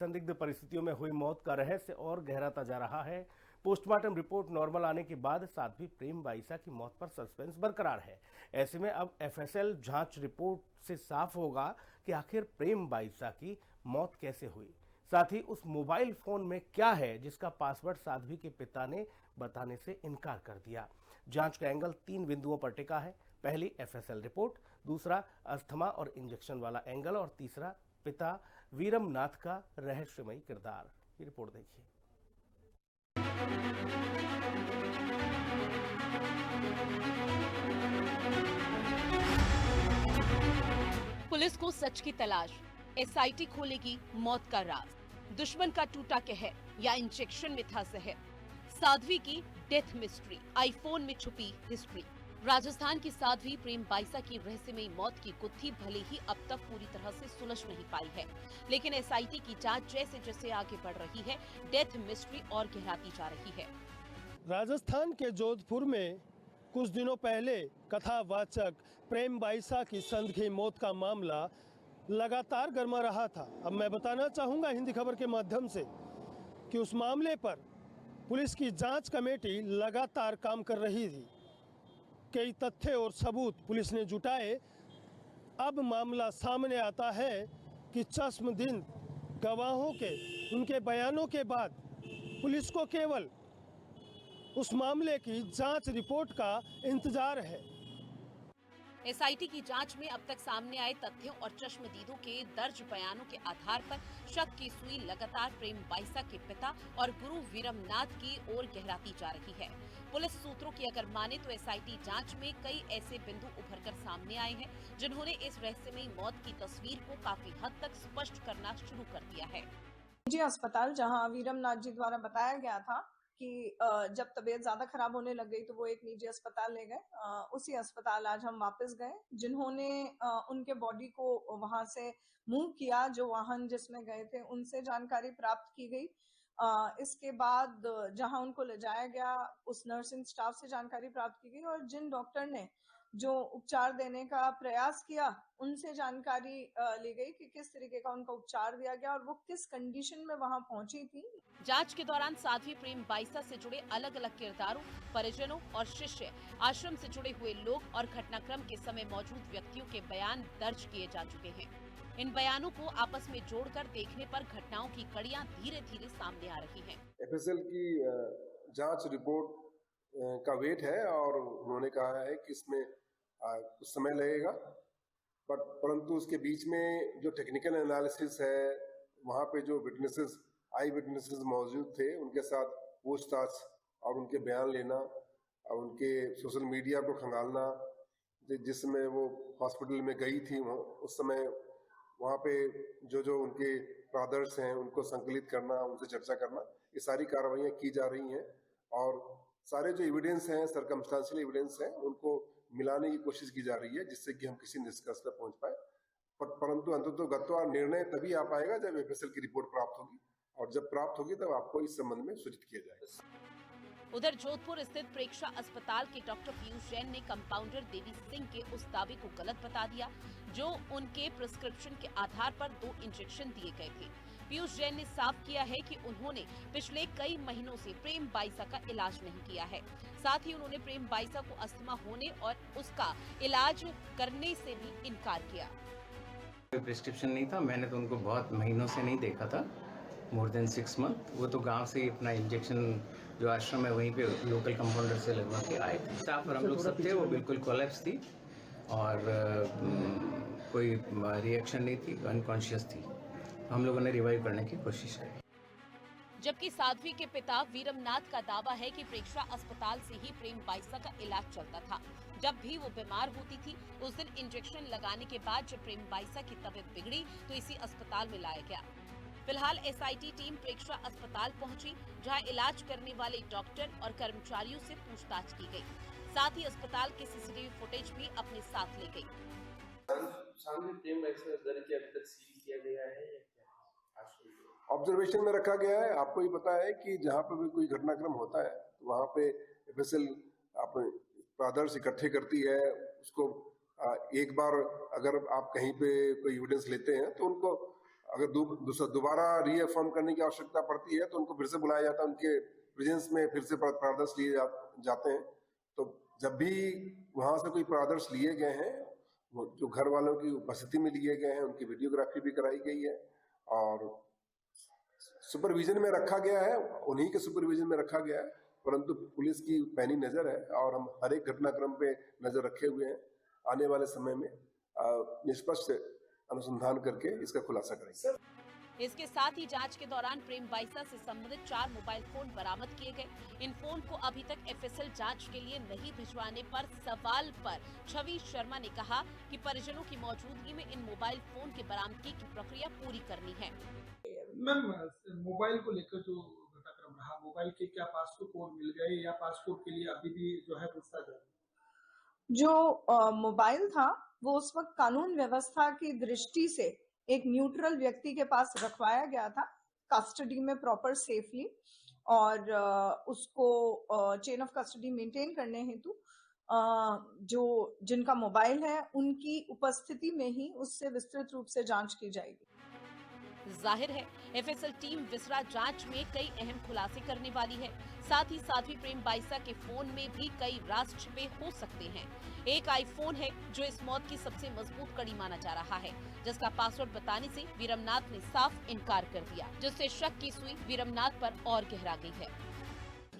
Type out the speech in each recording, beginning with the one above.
संदिग्ध परिस्थितियों में हुई मौत का रहस्य और गहराता जा रहा है। पोस्टमार्टम रिपोर्ट नॉर्मल आने के बाद साध्वी प्रेम बाईसा की मौत पर सस्पेंस बरकरार है। ऐसे में अब एफएसएल जांच रिपोर्ट से साफ होगा कि आखिर प्रेम बाईसा की मौत कैसे हुई। साथ ही उस मोबाइल फोन में क्या है जिसका पासवर्ड साध्वी के पिता ने बताने से इनकार कर दिया। जांच का एंगल 3 बिंदुओं पर टिका है। पहली एफएसएल रिपोर्ट, दूसरा अस्थमा और इंजेक्शन वाला एंगल और तीसरा पिता वीरम नाथ का रहस्यमयी किरदार। ये रिपोर्ट देखिए। पुलिस को सच की तलाश, एसआईटी खोलेगी मौत का राज। दुश्मन का टूटा कहर या इंजेक्शन में था जहर। साध्वी की डेथ मिस्ट्री, आईफोन में छुपी हिस्ट्री। राजस्थान की साध्वी प्रेम बाईसा की रहस्यमयी मौत की गुत्थी भले ही अब तक पूरी तरह से सुलझ नहीं पाई है, लेकिन एसआईटी की जांच जैसे जैसे आगे बढ़ रही है, डेथ मिस्ट्री और गहराती जा रही है। राजस्थान के जोधपुर में कुछ दिनों पहले कथावाचक प्रेम बाईसा की संदिग्ध मौत का मामला लगातार गरमा रहा था। अब मैं बताना चाहूँगा हिंदी खबर के माध्यम से कि उस मामले पर पुलिस की जांच कमेटी लगातार काम कर रही थी। कई तथ्य और सबूत पुलिस ने जुटाए। अब मामला सामने आता है कि चश्मदीद गवाहों के उनके बयानों के बाद पुलिस को केवल उस मामले की जांच रिपोर्ट का इंतजार है। एसआईटी की जांच में अब तक सामने आए तथ्यों और चश्मदीदों के दर्ज बयानों के आधार पर शक की सुई लगातार प्रेम बाईसा के पिता और गुरु वीरमनाथ की ओर गहराती जा रही है। पुलिस सूत्रों की अगर माने तो एसआईटी जांच में कई ऐसे बिंदु उभरकर सामने आए हैं जिन्होंने इस रहस्यमयी मौत की तस्वीर को काफी हद तक स्पष्ट करना शुरू कर दिया है। निजी अस्पताल जहां वीरमनाथ जी द्वारा बताया गया था कि जब तबीयत ज्यादा खराब होने लग गई तो वो एक निजी अस्पताल ले गए। उसी अस्पताल आज हम वापस गए, जिन्होंने उनके बॉडी को वहां से मूव किया। जो वाहन जिसमें गए थे उनसे जानकारी प्राप्त की गई। इसके बाद जहां उनको ले जाया गया उस नर्सिंग स्टाफ से जानकारी प्राप्त की गई और जिन डॉक्टर ने जो उपचार देने का प्रयास किया उनसे जानकारी ली गई कि किस तरीके का उनका उपचार दिया गया और वो किस कंडीशन में वहां पहुंची थी। जांच के दौरान साध्वी प्रेम बाईसा से जुड़े अलग अलग किरदारों, परिजनों और शिष्य, आश्रम से जुड़े हुए लोग और घटनाक्रम के समय मौजूद व्यक्तियों के बयान दर्ज किए जा चुके हैं। इन बयानों को आपस में जोड़कर देखने पर घटनाओं की कड़ियां धीरे धीरे सामने आ रही हैं। एफएसएल की जांच रिपोर्ट का वेट है और उन्होंने कहा है कि इसमें कुछ समय लगेगा, परंतु उसके बीच में जो टेक्निकल एनालिसिस है, वहाँ पे जो विटनेसेस, आई विटनेसेस मौजूद थे, उनके साथ पूछताछ और उनके बयान लेना और उनके सोशल मीडिया को खंगालना, जिसमें वो हॉस्पिटल में गई थी उस समय वहाँ पे जो उनके ब्रदर्स हैं उनको संकलित करना, उनसे चर्चा करना, ये सारी कार्रवाइयाँ की जा रही हैं और सारे जो एविडेंस हैं, सर्कमस्टेंशियल एविडेंस हैं, उनको मिलाने की कोशिश की जा रही है जिससे कि हम किसी निष्कर्ष पर पहुंच पाए। परंतु अंततोगत्वा निर्णय तभी आ पाएगा जब एफएसएल की रिपोर्ट प्राप्त होगी और जब प्राप्त होगी तब आपको इस संबंध में सूचित किया जाएगा। उधर जोधपुर स्थित प्रेक्षा अस्पताल के डॉक्टर पीयूष जैन ने कंपाउंडर देवी सिंह के उस दावे को गलत बता दिया जो उनके प्रिस्क्रिप्शन के आधार पर 2 इंजेक्शन दिए गए थे। पीयूष जैन ने साफ किया है कि उन्होंने पिछले कई महीनों से प्रेम बाईसा का इलाज नहीं किया है। साथ ही उन्होंने प्रेम बाईसा को अस्थमा होने और उसका इलाज करने से भी इनकार किया। कोई प्रिस्क्रिप्शन नहीं था, मैंने तो उनको बहुत महीनों से नहीं देखा था, मोर देन 6 मंथ। वो तो गांव से ही अपना इंजेक्शन जो आश्रम है वहीं पे लोकल कंपाउंडर से लगवा के आए थे। स्टाफ और हम लोग सब थे, वो बिल्कुल कोलैप्स थी और कोई रिएक्शन नहीं थी, अनकॉन्शियस थी। हम लोगों ने रिवाइव करने की कोशिश की। जबकि साध्वी के पिता वीरमनाथ का दावा है कि प्रेक्षा अस्पताल से ही प्रेम बाईसा का इलाज चलता था। जब भी वो बीमार होती थी उस दिन इंजेक्शन लगाने के बाद जब प्रेम बाईसा की तबीयत बिगड़ी तो इसी अस्पताल में लाया गया। फिलहाल एसआईटी टीम प्रेक्षा अस्पताल पहुंची, जहां इलाज करने वाले डॉक्टर और कर्मचारियों से पूछताछ की गई। साथ ही अस्पताल के सीसीटीवी फुटेज भी अपने साथ ले गई। ऑब्जर्वेशन में रखा गया है। आपको ये पता है कि जहाँ पे भी कोई घटनाक्रम होता है तो वहाँ पे एफएसएल अपने ब्रदर्स इकट्ठे करती है। उसको एक बार अगर आप कहीं पे कोई एविडेंस लेते हैं तो उनको अगर दोबारा रीअफर्म करने की आवश्यकता पड़ती है तो उनको फिर से बुलाया जाता है, उनके प्रेजेंस में फिर से परामर्श लिए जाते हैं। तो जब भी वहां से कोई परामर्श लिए गए हैं, वो जो घर वालों की उपस्थिति में लिए गए हैं, उनकी वीडियोग्राफी भी कराई गई है और सुपरविजन में रखा गया है, उन्हीं के सुपरविजन में रखा गया है। परंतु पुलिस की पैनी नजर है और हम हर एक घटनाक्रम पे नजर रखे हुए हैं। आने वाले समय में निष्पक्ष अनुसंधान करके इसका खुलासा करेंगे। इसके साथ ही जांच के दौरान प्रेम बाइसा से संबंधित 4 मोबाइल फोन बरामद किए गए। इन फोन को अभी तक एफएसएल जांच के लिए नहीं भिजवाने पर सवाल पर छवि शर्मा ने कहा कि परिजनों की मौजूदगी में इन मोबाइल फोन की बरामदगी की प्रक्रिया पूरी करनी है। मैम, मोबाइल को लेकर जो घटनाक्रम रहा, मोबाइल के क्या पासपोर्ट कोड मिल गए या पासपोर्ट के लिए अभी भी जो है पूछता जाए? जो मोबाइल था वो उस वक्त कानून व्यवस्था की दृष्टि से एक न्यूट्रल व्यक्ति के पास रखवाया गया था, कस्टडी में प्रॉपर सेफली, और उसको चेन ऑफ कस्टडी मेंटेन करने हेतु जो जिनका मोबाइल है उनकी उपस्थिति में ही उससे विस्तृत रूप से जांच की जाएगी। जाहिर है एफएसएल टीम विसरा जांच में कई अहम खुलासे करने वाली है। साथ ही साध्वी प्रेम बाइसा के फोन में भी कई राज छिपे हो सकते हैं। एक आईफोन है जो इस मौत की सबसे मजबूत कड़ी माना जा रहा है, जिसका पासवर्ड बताने से वीरमनाथ ने साफ इनकार कर दिया, जिससे शक की सुई वीरमनाथ पर और गहरा गई है।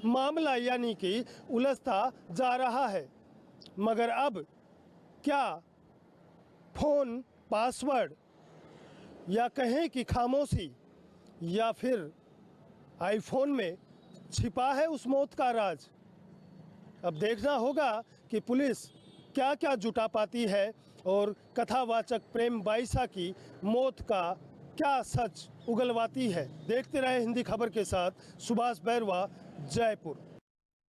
मामला यानी कि उलझता जा रहा है, मगर अब क्या फोन पासवर्ड या कहें कि खामोशी या फिर आईफोन में छिपा है उस मौत का राज? अब देखना होगा कि पुलिस क्या क्या जुटा पाती है और कथावाचक प्रेम बाइसा की मौत का क्या सच उगलवाती है। देखते रहे हिंदी खबर के साथ सुभाष बैरवा, जयपुर।